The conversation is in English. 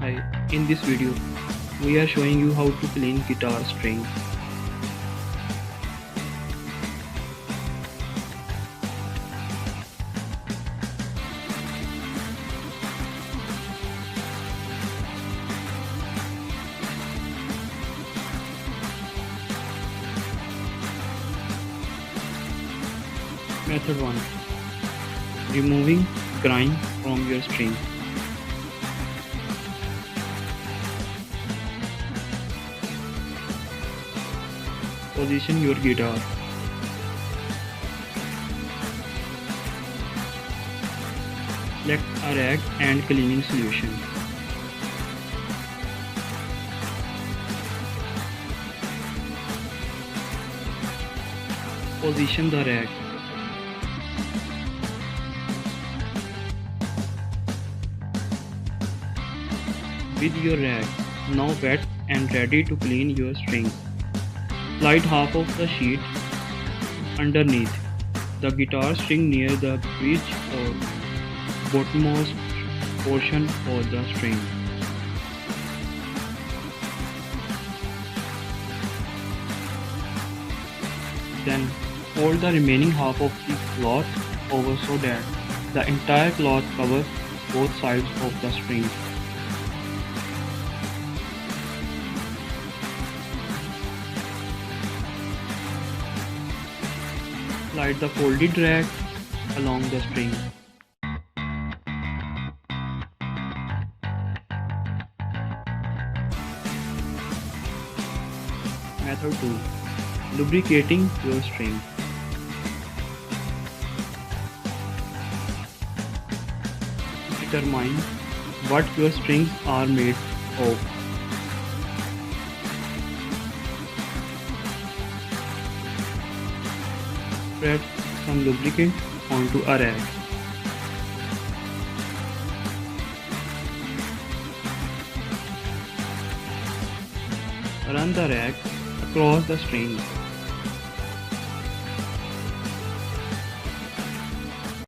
Hi, in this video, we are showing you how to clean guitar strings. Method 1. Removing grime from your string. Position your guitar. Select a rag and cleaning solution. Position the rag. With your rag now wet and ready to clean your strings, slide half of the sheet underneath the guitar string near the bridge or bottommost portion of the string. Then fold the remaining half of the cloth over so that the entire cloth covers both sides of the string. Slide the folded rag along the string. Method 2. Lubricating your string. Determine what your strings are made of. Spread some lubricant onto a rag. Run the rag across the string.